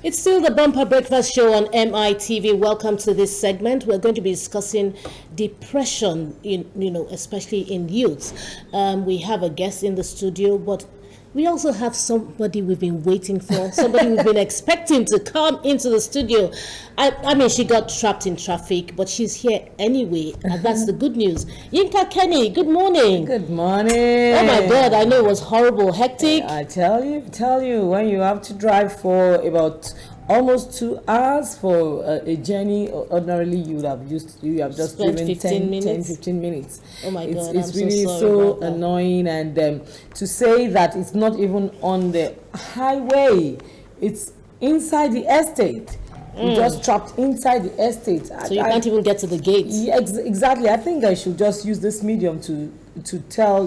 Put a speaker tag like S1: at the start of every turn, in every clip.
S1: It's still the Bumper Breakfast Show on MITV. Welcome to this segment. We're going to be discussing depression, especially in youth. We have a guest in the studio, but we also have somebody we've been waiting for, somebody we've been expecting to come into the studio. I mean, she got trapped in traffic, but she's here anyway, and that's the good news. Yinka Kenny, good morning.
S2: Good morning.
S1: Oh my God, I know it was horrible, hectic.
S2: I tell you, when you have to drive for about almost 2 hours for a journey, ordinarily you have just driven 10, 15 minutes.
S1: Oh my God,
S2: it's
S1: I'm
S2: really
S1: so
S2: annoying, and to say that it's not even on the highway, it's inside the estate. You're just trapped inside the estate.
S1: So you can't even get to the gates.
S2: Yeah, exactly. I think I should just use this medium to tell,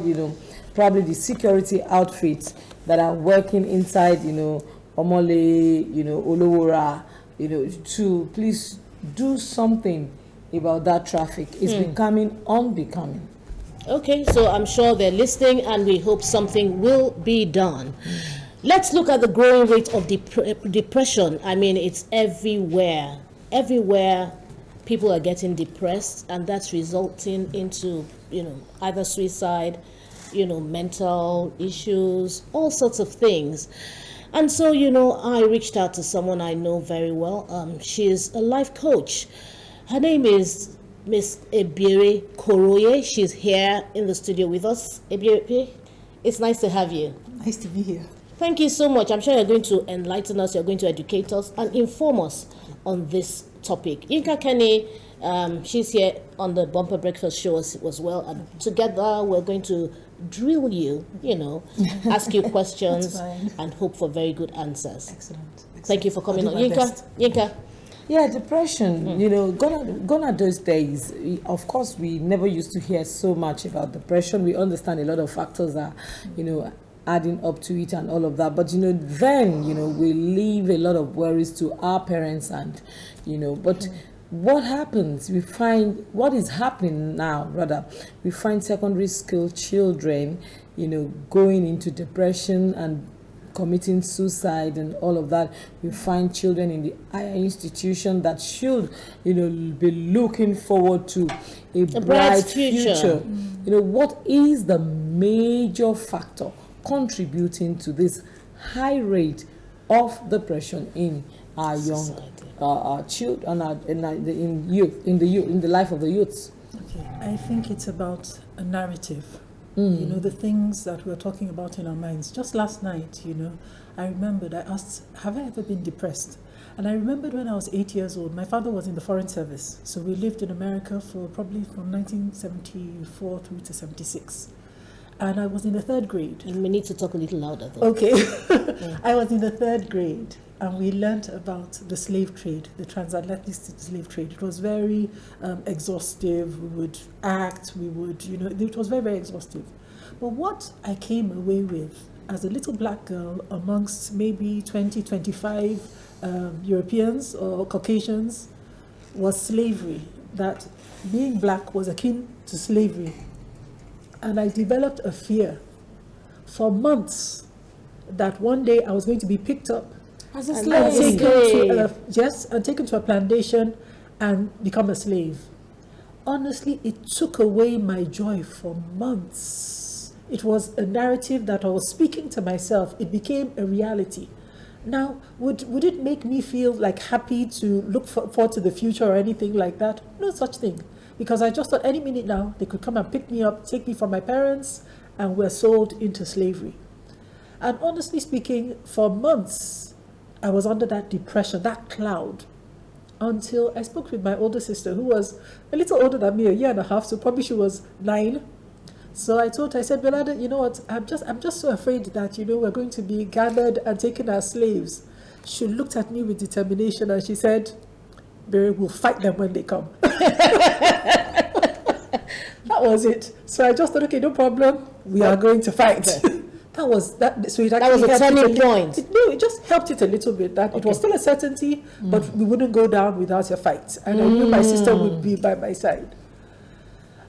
S2: probably the security outfits that are working inside, Omole, Olowora, to please do something about that traffic. It's becoming unbecoming.
S1: Okay, so I'm sure they're listening, and we hope something will be done. Let's look at the growing rate of depression. I mean, it's everywhere. Everywhere, people are getting depressed, and that's resulting into, either suicide, mental issues, all sorts of things. And so, I reached out to someone I know very well. She's a life coach. Her name is Miss Ebere Koroye. She's here in the studio with us. Ebere, it's nice to have you.
S3: Nice to be here.
S1: Thank you so much. I'm sure you're going to enlighten us, you're going to educate us and inform us on this topic. Yinka Kenny, she's here on the Bumper Breakfast Show as well, and together we're going to drill you, ask you questions and hope for very good answers.
S3: Excellent.
S1: Thank you for coming on. Yinka.
S2: Yeah, depression, gone are those days. Of course, we never used to hear so much about depression. We understand a lot of factors are, adding up to it and all of that. But, then, we leave a lot of worries to our parents and, but what happens? What is happening now, rather, we find secondary school children, going into depression and committing suicide and all of that. We find children in the higher institution that should, be looking forward to a bright future. What is the major factor contributing to this high rate of depression in our young children, in the life of the youths?
S3: Okay, I think it's about a narrative. The things that we're talking about in our minds. Just last night, I remembered, I asked, have I ever been depressed? And I remembered when I was 8 years old, my father was in the Foreign Service. So we lived in America for probably from 1974 through to 76. And I was in the 3rd grade.
S1: And we need to talk a little louder, though.
S3: Okay. I was in the 3rd grade, and we learnt about the slave trade, the transatlantic slave trade. It was very exhaustive. We would act, it was very, very exhaustive. But what I came away with as a little black girl amongst maybe 20, 25 Europeans or Caucasians was slavery, that being black was akin to slavery. And I developed a fear for months that one day I was going to be picked up
S2: as a
S3: slave,
S2: slave.
S3: and taken to a plantation and become a slave. Honestly, it took away my joy for months. It was a narrative that I was speaking to myself. It became a reality. Now, would it make me feel like happy to look forward to the future or anything like that? No such thing. Because I just thought any minute now, they could come and pick me up, take me from my parents, and we're sold into slavery. And honestly speaking, for months, I was under that depression, that cloud, until I spoke with my older sister, who was a little older than me, 1.5 years, so probably she was 9. So I told her, I said, Belada, you know what, I'm just so afraid that, we're going to be gathered and taken as slaves. She looked at me with determination and she said, Barry, we'll fight them when they come. That was it. So I just thought, okay, no problem. We are going to fight. That was that. So
S1: that was a turning point.
S3: It just helped it a little bit. That it was still a certainty, but we wouldn't go down without a fight. And I knew my sister would be by my side.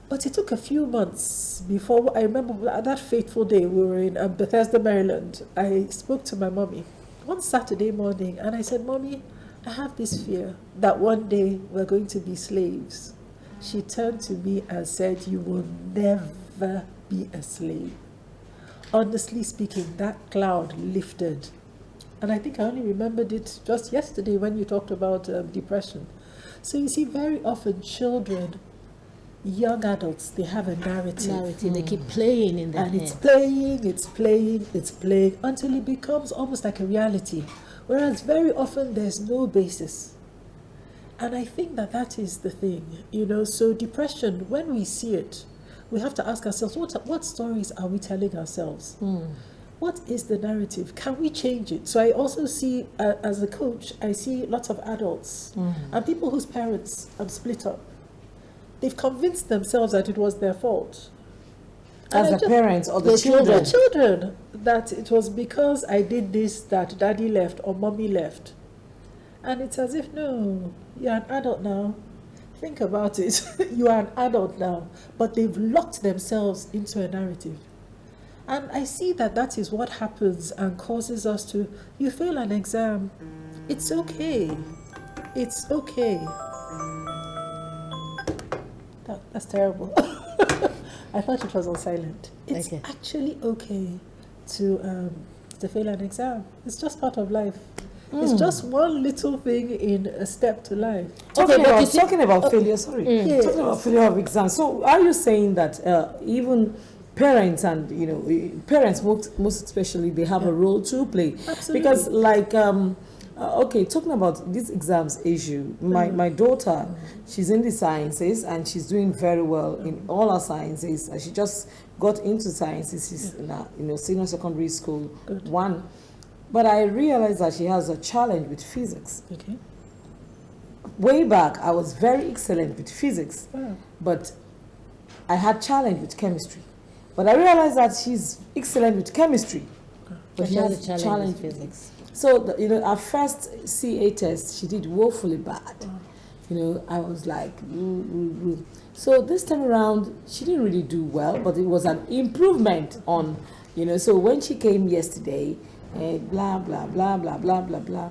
S3: But it took a few months before I remember that fateful day. We were in Bethesda, Maryland. I spoke to my mommy. one Saturday morning, and I said, Mommy, I have this fear that one day we're going to be slaves. She turned to me and said, you will never be a slave. Honestly speaking, that cloud lifted. And I think I only remembered it just yesterday when you talked about depression. So you see, very often children, young adults, they have a narrative.
S1: They keep playing in their
S3: And
S1: head.
S3: it's playing until it becomes almost like a reality. Whereas very often there's no basis. And I think that is the thing, So depression, when we see it, we have to ask ourselves, what stories are we telling ourselves? What is the narrative? Can we change it? So I also see, as a coach, I see lots of adults and people whose parents have split up. They've convinced themselves that it was their fault.
S2: As the parents or the children.
S3: The children, that it was because I did this that daddy left or mommy left. And it's as if, no, you're an adult now. Think about it. You are an adult now. But they've locked themselves into a narrative. And I see that is what happens and causes us to, you fail an exam. It's okay. It's okay. That's terrible. I thought it was on silent. It's actually okay to fail an exam. It's just part of life. It's just one little thing in a step to life.
S2: Talking about failure, talking about failure of exams. So are you saying that even parents and, parents most especially, they have a role to play?
S3: Absolutely.
S2: Because talking about this exams issue, my daughter, she's in the sciences and she's doing very well in all her sciences. She just got into sciences. She's in senior secondary school.
S3: Good.
S2: One. But I realized that she has a challenge with physics.
S3: Okay.
S2: Way back, I was very excellent with physics, but I had challenge with chemistry. But I realized that she's excellent with chemistry, but she has a challenge with physics. So, our first CA test, she did woefully bad. I was like, So this time around, she didn't really do well, but it was an improvement on, So when she came yesterday, blah, blah, blah, blah, blah, blah, blah.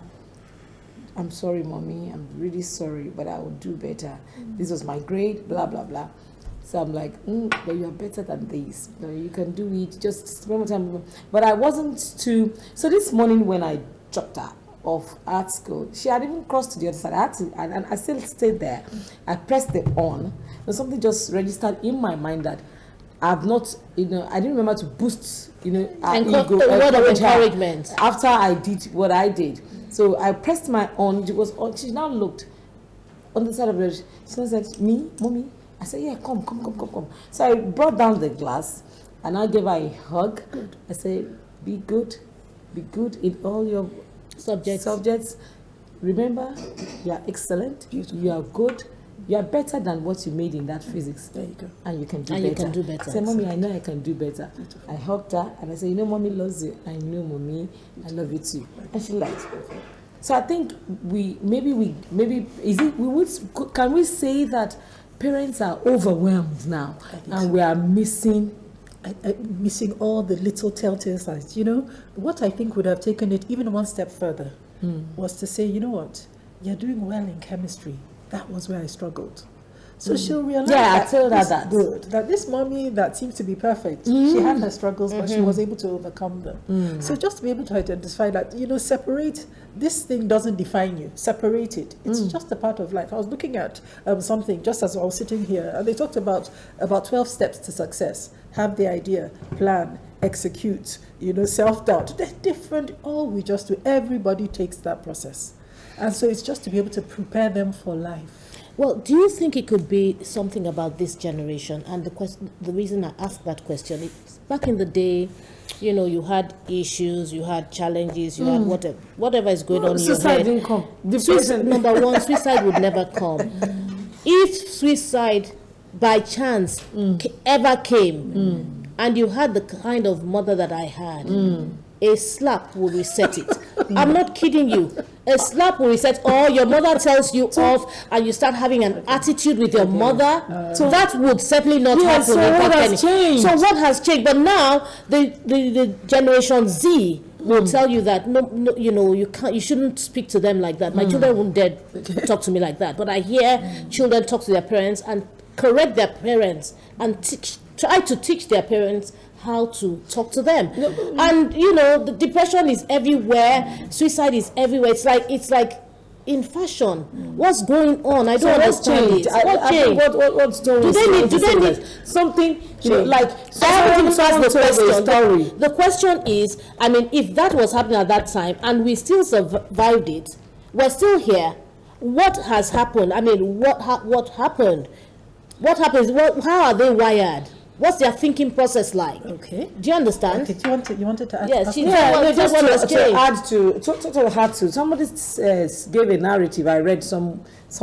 S2: I'm sorry, Mommy. I'm really sorry, but I will do better. This was my grade, blah, blah, blah. So I'm like, but you are better than this. You can do it. Just one more time. But I wasn't too. So this morning when I dropped her off art school, she had even crossed to the other side. I had to, and I still stayed there. I pressed the on. And something just registered in my mind that I've not, I didn't remember to boost, her ego,
S1: a word of encouragement
S2: after I did what I did. So I pressed my on. It was on. She now looked on the side of the bed. She said, "Me, Mommy." I said, "Yeah, come." So I brought down the glass and I gave her a hug.
S3: Good.
S2: I said, be good in all your subjects. Remember, you are excellent.
S3: Beautiful.
S2: You are good. You are better than what you made in that physics.
S3: There you go.
S2: And you can do better. I said, Mommy, I know I can do better.
S3: Beautiful.
S2: I hugged her and I said, Mommy loves you. I know, Mommy, I love you too. And she liked it. So I think can we say that parents are overwhelmed now and we are missing
S3: missing all the little telltale signs. What I think would have taken it even one step further was to say, you know what, you're doing well in chemistry. That was where I struggled. So she'll realize that this mommy that seems to be perfect, she had her struggles, but she was able to overcome them. So just to be able to identify that, separate, this thing doesn't define you. Separate it. It's just a part of life. I was looking at something just as I was sitting here, and they talked about 12 steps to success. Have the idea, plan, execute, self-doubt. They're different. All we just do, everybody takes that process. And so it's just to be able to prepare them for life.
S1: Well, do you think it could be something about this generation? And the reason I asked that question is back in the day, you had issues, you had challenges, you had whatever is going on in your head.
S2: Didn't come.
S1: Number one, suicide would never come. If suicide by chance ever came, and you had the kind of mother that I had, a slap will reset it. I'm not kidding you. A slap will reset, or your mother tells you off and you start having an attitude with your mother. So that would certainly not happen.
S2: So what has changed?
S1: So what has changed? But now the Generation Z will tell you that no, you shouldn't speak to them like that. My children won't dare talk to me like that. But I hear children talk to their parents and correct their parents and try to teach their parents how to talk to them. And the depression is everywhere, suicide is everywhere. It's like in fashion. What's going on? I don't understand it. What changed?
S2: What's
S1: Do they need
S2: something?
S1: like I haven't even asked the question. The question is, I mean, if that was happening at that time and we still survived it, we're still here. What has happened? I mean, what happened? What happens? How are they wired? What's their thinking process like?
S3: Okay.
S1: Do you understand?
S3: Okay. You wanted to add?
S1: Yes.
S2: Just to add to somebody gave a narrative I read some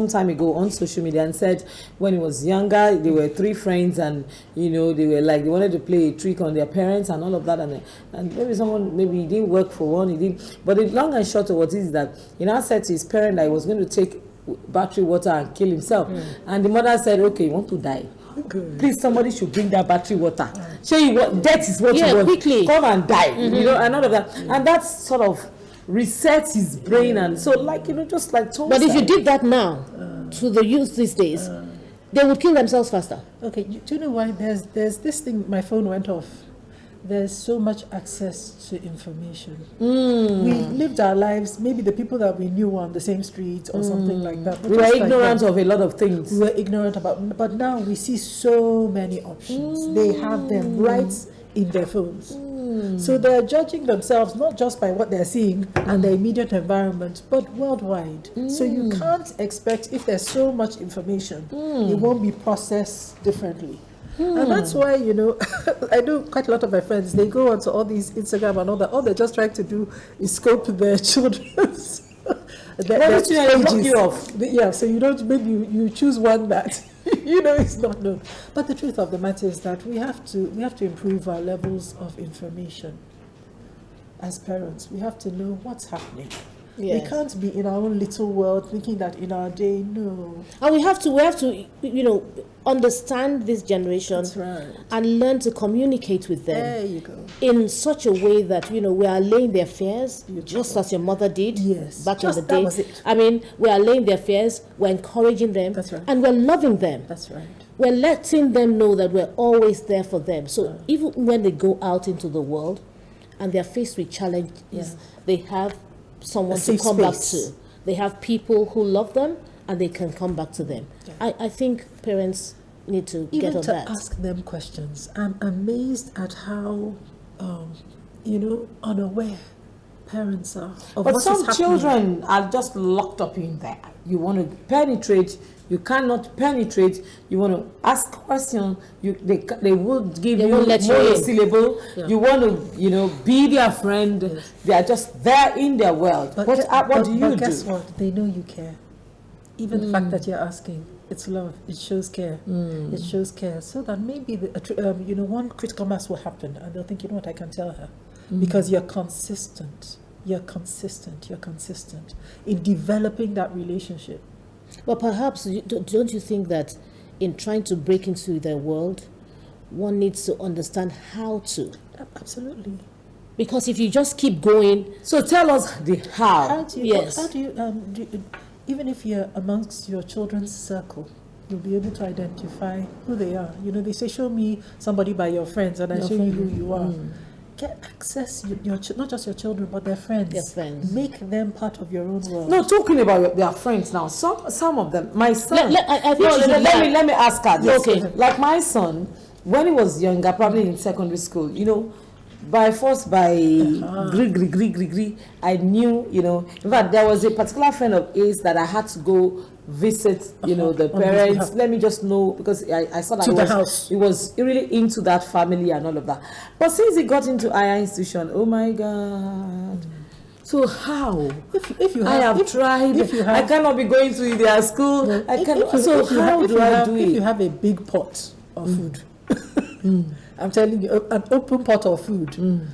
S2: time ago on social media and said when he was younger there were 3 friends and they were like they wanted to play a trick on their parents and all of that and maybe he didn't work for one, he didn't. But the long and short of what is that he now said to his parent that he was going to take battery water and kill himself, and the mother said, okay, you want to die? Good. Please, somebody should bring that battery water. Show you what death is. What you want.
S1: Quickly
S2: come and die. And all of that, and that sort of resets his brain, and so just like Tom
S1: But
S2: said.
S1: if you did that now to the youth these days, they would kill themselves faster.
S3: Okay, do you know why? There's this thing. My phone went off. There's so much access to information. We lived our lives, maybe the people that we knew were on the same streets or something like that.
S2: We were ignorant of a lot of things.
S3: We were ignorant about, but now we see so many options. They have them right in their phones. So they're judging themselves not just by what they're seeing and their immediate environment, but worldwide. So you can't expect, if there's so much information, it won't be processed differently. And that's why, I know quite a lot of my friends, they go onto all these Instagram and all that. All they're just trying to do is scope their children's their pages. Yeah, so you don't, maybe you choose one that, is not known. But the truth of the matter is that we have to improve our levels of information as parents. We have to know what's happening. Yes. We can't be in our own little world thinking that in our day, no.
S1: And we have to, understand this generation.
S3: That's right.
S1: And learn to communicate with them.
S3: There you go.
S1: In such a way that, we are allaying their fears, just as your mother did back in the day.
S3: That was it.
S1: I mean, we are allaying their fears, we're encouraging them,
S3: That's right.
S1: and we're loving them.
S3: That's right.
S1: We're letting them know that we're always there for them. So even when they go out into the world and they're faced with challenges, they have someone to come back to. They have people who love them and they can come back to them. I think parents need to get on that.
S3: Even to ask them questions. I'm amazed at how, unaware parents are of
S2: but
S3: what
S2: some
S3: is happening.
S2: children are just locked up in there. You want to penetrate, you cannot penetrate. You want to ask questions, they will give you monosyllable. You want to be their friend. They are just there in their world. What do you do?
S3: But guess what? They know you care. Even the fact that you're asking, it's love. It shows care. It shows care. So that maybe one critical mass will happen, and they'll think, I can tell her, because you're consistent. You're consistent in developing that relationship.
S1: But perhaps, don't you think that in trying to break into their world, one needs to understand how to?
S3: Absolutely.
S1: Because if you just keep going...
S2: So tell us the how.
S3: How do you, even if you're amongst your children's circle, you'll be able to identify who they are. They say, show me somebody by your friends, and I show you who you are. Get access, not just your children, but their friends.
S1: Their friends.
S3: Make them part of your own world.
S2: No, talking about their friends now. Some of them, my son.
S1: Let
S2: me ask her this.
S1: Okay.
S2: Like my son, when he was younger, probably in secondary school, by force, by gree, I knew, in fact, there was a particular friend of his that I had to go visit, the parents. Let me just know, because I saw that he was really into that family and all of that. But since he got into higher institution, oh my God. So how?
S3: If you have,
S2: I have tried. I cannot be going to their school. I cannot. So how do I do it?
S3: If you have a big pot of food, I'm telling you, an open pot of food,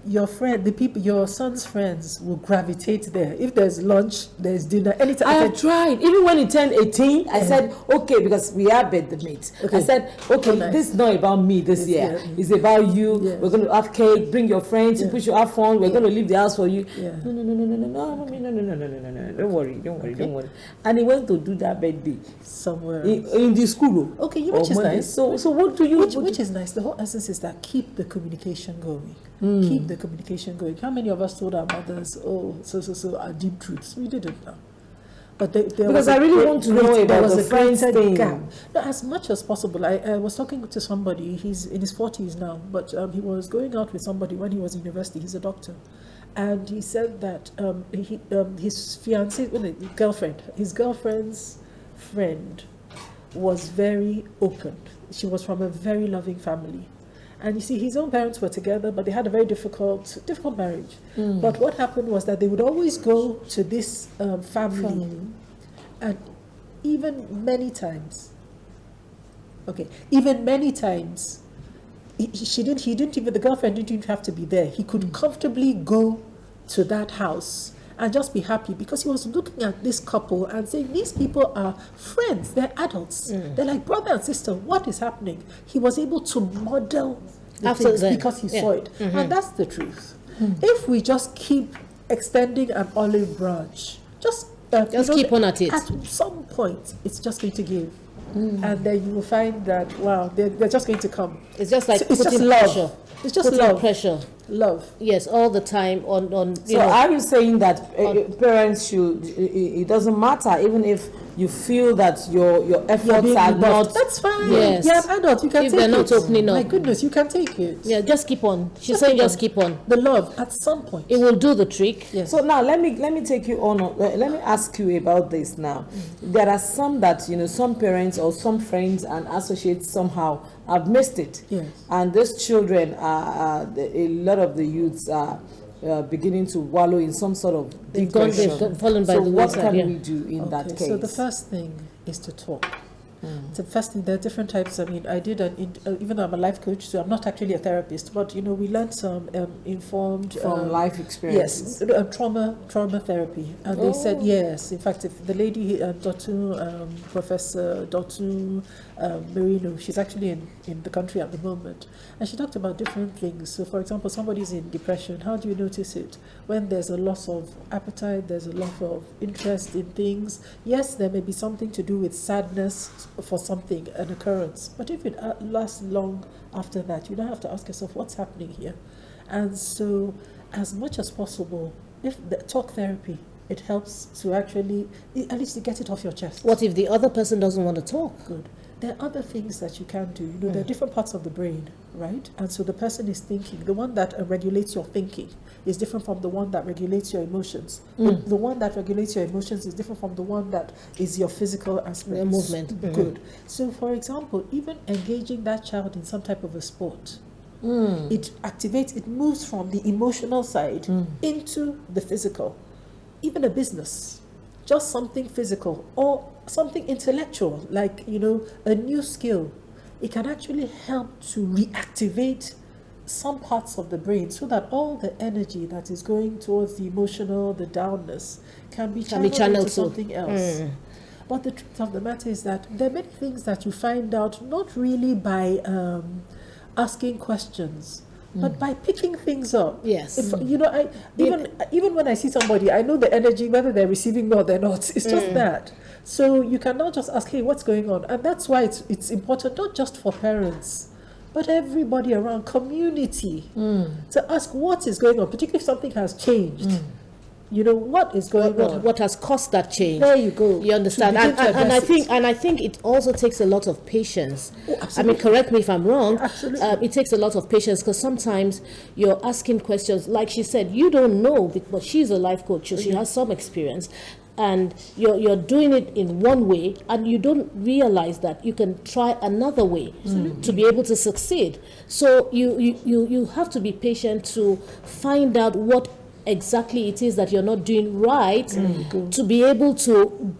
S3: your friend, the people, your son's friends will gravitate there. If there's lunch, there's dinner, anytime.
S2: I have tried. Even when he turned 18, I said, okay, because we are bedmates.
S3: Okay.
S2: I said, okay,
S3: nice.
S2: this is not about me this year. It's about you.
S3: Yes.
S2: We're going to have cake, bring your friends, push you have fun. We're going to leave the house for you.
S3: Yeah.
S2: No. Don't worry. And he went to do that birthday
S3: Somewhere.
S2: in the school.
S3: Okay, which is
S2: Monday.
S3: nice.
S2: So what do you?
S3: Which is nice. The whole essence is that keep the communication going. Keep the communication going. How many of us told our mothers, oh, so our deep truths? We didn't know. But
S2: Because I really want to know about the friends thing.
S3: Gap. No, as much as possible. I was talking to somebody, he's in his 40s now, but he was going out with somebody when he was in university. He's a doctor. And he said that his fiancée, his girlfriend's friend was very open. She was from a very loving family. And you see, his own parents were together, but they had a very difficult marriage. But what happened was that they would always go to this family. And even many times, he didn't even, the girlfriend didn't even have to be there. He could comfortably go to that house and just be happy, because he was looking at this couple and saying, these people are friends, they're adults, they're like brother and sister, what is happening? He was able to model the things because he saw it. And that's the truth. If we just keep extending an olive branch, just
S1: keep on at it.
S3: At some point, it's just going to give. And then you will find that, wow, they're just going to come.
S1: It's just like
S3: it's just
S1: love.
S3: pressure. It's just
S1: putting
S3: love.
S1: pressure.
S3: Love.
S1: Yes, all the time on.
S2: So are you saying that parents should? It doesn't matter even if you feel that your efforts are not.
S3: That's fine.
S1: Yes.
S3: You're an adult. You can
S1: If
S3: take
S1: they're not
S3: it.
S1: opening up.
S3: My goodness, you can take it.
S1: Yeah, just keep on. She's
S3: Just
S1: saying
S3: keep
S1: just
S3: on.
S1: keep on.
S3: The love at some point.
S1: It will do the trick.
S3: Yes.
S2: So now let me take you on. Let me ask you about this now. There are some that some parents or some friends and associates somehow have missed it.
S3: Yes.
S2: And those children are a lot of the youths are beginning to wallow in some sort of depression.
S1: They've fallen by
S2: so
S1: the
S2: what
S1: wayside,
S2: can
S1: yeah.
S2: we do in that case?
S3: So the first thing is to talk. The first thing, there are different types. I mean, I did even though I'm a life coach, so I'm not actually a therapist, but we learned some informed
S2: from life experiences.
S3: Yes, trauma therapy, and they said yes. In fact, if the lady, Professor Dotu Merino, she's actually in the country at the moment, and she talked about different things. So, for example, somebody's in depression. How do you notice it? When there's a loss of appetite, there's a loss of interest in things. Yes, there may be something to do with sadness for something, an occurrence, but if it lasts long after that, you don't have to ask yourself what's happening here. And so, as much as possible, if the talk therapy, it helps to actually at least to get it off your chest.
S1: What if the other person doesn't want to talk?
S3: Good. There are other things that you can do. There are different parts of the brain, right? And so the person is thinking. The one that regulates your thinking is different from the one that regulates your emotions. The one that regulates your emotions is different from the one that is your physical aspect.
S1: Your movement.
S3: Good. So, for example, even engaging that child in some type of a sport, it activates, it moves from the emotional side into the physical. Even a business, just something physical or something intellectual, like, a new skill, it can actually help to reactivate some parts of the brain so that all the energy that is going towards the emotional, the downness, can be channeled into something else. But the truth of the matter is that there are many things that you find out not really by asking questions, but by picking things up.
S1: Yes.
S3: If, even when I see somebody, I know the energy, whether they're receiving me or they're not. It's just that. So you cannot just ask, hey, what's going on? And that's why it's important, not just for parents, but everybody around, community, to ask what is going on, particularly if something has changed. What is going on?
S1: What has caused that change?
S3: There you go.
S1: You understand? And I think it also takes a lot of patience. I mean, correct me if I'm wrong.
S3: Absolutely.
S1: It takes a lot of patience, because sometimes you're asking questions, like she said, you don't know, but she's a life coach, so she has some experience, and you're doing it in one way, and you don't realize that you can try another way to be able to succeed. So you have to be patient to find out what exactly it is that you're not doing right, to be able to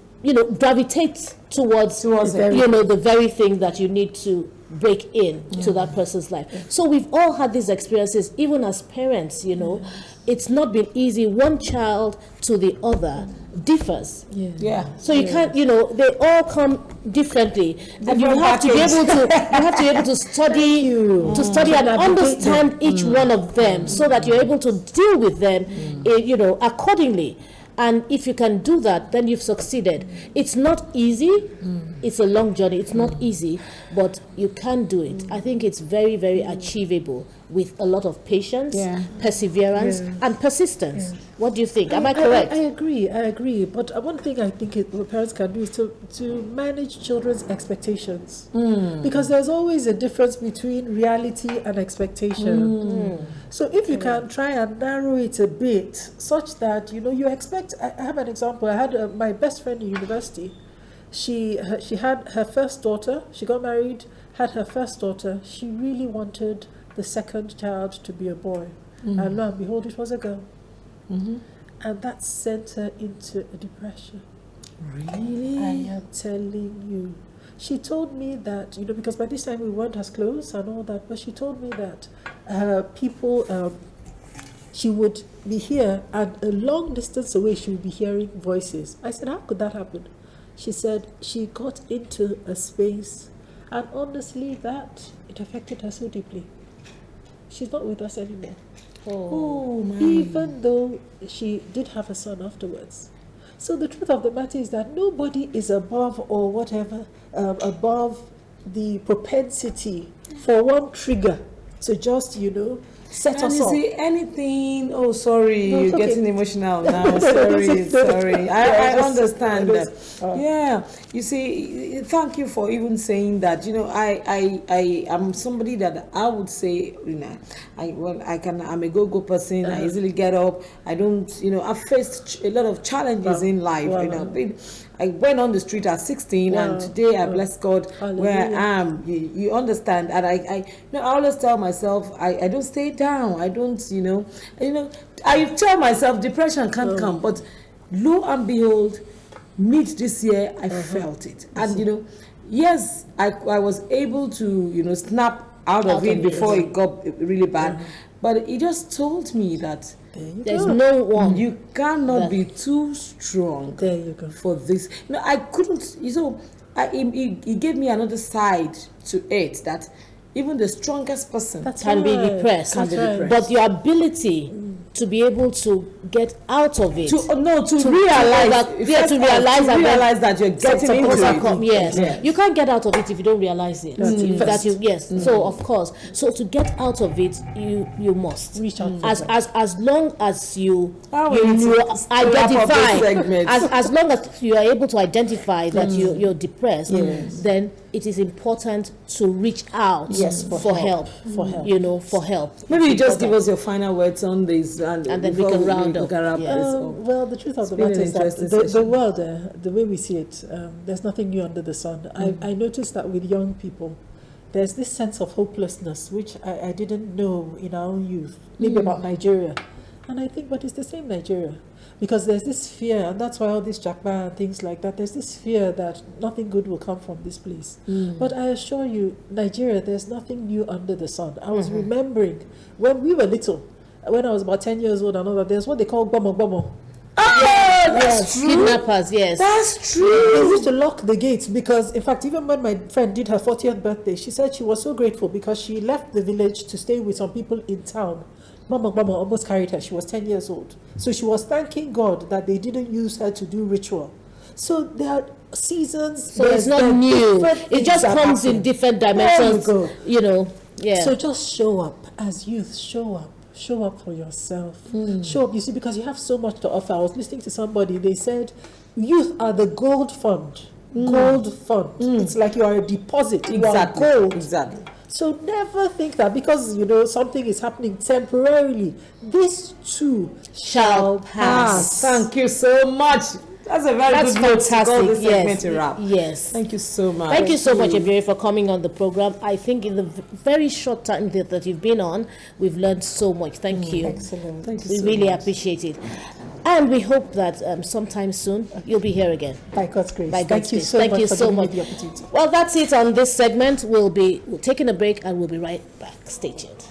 S1: gravitate towards the very thing that you need to break in to that person's life. So we've all had these experiences, even as parents, you know. It's not been easy. One child to the other differs.
S2: Yeah.
S1: So you can't, you know, they all come differently, and you have to be able to, you have to be able to study and understand each one of them, so that you're able to deal with them, you know, accordingly. And if you can do that, then you've succeeded. It's not easy. It's a long journey. It's not easy, but you can do it. I think it's very, very achievable with a lot of patience, perseverance, and persistence. What do you think? Am I correct?
S3: I agree. But one thing I think what parents can do is to manage children's expectations. Because there's always a difference between reality and expectation. So if you can try and narrow it a bit, such that, you know, you expect. I have an example. I had my best friend in university. She had her first daughter. She got married, had her first daughter. She really wanted the second child to be a boy. And lo and behold, it was a girl. And that sent her into a depression.
S2: Really?
S3: I am telling you. She told me that, you know, because by this time we weren't as close and all that, but she told me that she would be here, and a long distance away she would be hearing voices. I said, how could that happen? She said she got into a space, and honestly that it affected her so deeply. She's not with us anymore.
S2: Oh my.
S3: Even though she did have a son afterwards. So the truth of the matter is that nobody is above or whatever, above the propensity for one trigger to just, you know, set
S2: And
S3: us
S2: you
S3: off.
S2: see anything? Oh, sorry,
S3: No, it's
S2: you're
S3: okay.
S2: getting emotional now. Sorry. I understand that. Yeah, you see, thank you for even saying that. You know, I am somebody that I would say, you know, I'm a go-go person. I easily get up. I don't, you know, I've faced a lot of challenges in life. You know, I went on the street at 16, and today I bless God where I am. You understand? And I always tell myself, I don't stay down. I don't, you know, I tell myself depression can't come, but lo and behold, mid this year I felt it, and you know, yes, I was able to, you know, snap out of it before it got really bad, but it just told me that
S1: There's no one.
S2: you cannot be too strong
S3: There you go.
S2: for this. No, I couldn't. You know, it gave me another side to it, that even the strongest person
S1: Can be depressed.
S2: Can be depressed.
S1: But your ability to be able to get out of it,
S2: to realize
S1: to realize
S2: that you're getting into it.
S1: Yes. You can't get out of it if you don't realize it. So of course, so to get out of it, you must
S3: Reach out for
S1: as long as you
S2: identify,
S1: as long as you are able to identify that you're depressed, then it is important to reach out for help. You know, for help.
S2: Maybe you just give us your final words on this, and
S1: then we can round up.
S3: Well, the truth of the
S2: been
S3: matter
S2: an
S3: is that
S2: interesting
S3: the world, the way we see it, there's nothing new under the sun. I noticed that with young people, there's this sense of hopelessness, which I didn't know in our own youth, maybe about Nigeria. And I think, but it's the same Nigeria. Because there's this fear, and that's why all this Jakba and things like that, there's this fear that nothing good will come from this place. But I assure you, Nigeria, there's nothing new under the sun. I was remembering when we were little, when I was about 10 years old and all that, there's what they call Bomo Bomo.
S2: That's true.
S1: Kidnappers, yes.
S2: That's
S3: They
S2: true.
S3: used to lock the gates because, in fact, even when my friend did her 40th birthday, she said she was so grateful because she left the village to stay with some people in town. Mama almost carried her. She was 10 years old. So she was thanking God that they didn't use her to do ritual. So there are seasons.
S1: So it's not new. It just comes in different dimensions.
S3: There you go.
S1: You know, yeah.
S3: So just show up as youth. Show up. Show up for yourself. Show up. You see, because you have so much to offer. I was listening to somebody. They said, youth are the gold fund. Gold fund. It's like you are a deposit. You are gold.
S2: Exactly.
S3: So never think that because, you know, something is happening temporarily, this too
S1: Shall pass.
S2: Thank you so much. That's a very
S1: That's
S2: good note to call
S1: fantastic.
S2: this segment a wrap.
S1: Yes.
S2: Thank you so much.
S1: Thank you so much, Ebere, for coming on the program. I think in the very short time that you've been on, we've learned so much. Thank you.
S3: Excellent.
S2: Thank you
S1: We
S2: so
S1: really
S2: much.
S1: appreciate it. And we hope that sometime soon you'll be here again.
S3: By God's grace.
S1: By God's
S3: Thank you
S1: grace.
S3: so
S1: Thank
S3: much
S1: you
S3: for
S1: so
S3: giving me
S1: much.
S3: the opportunity.
S1: Well, that's it on this segment. We'll be taking a break and we'll be right back. Stay tuned.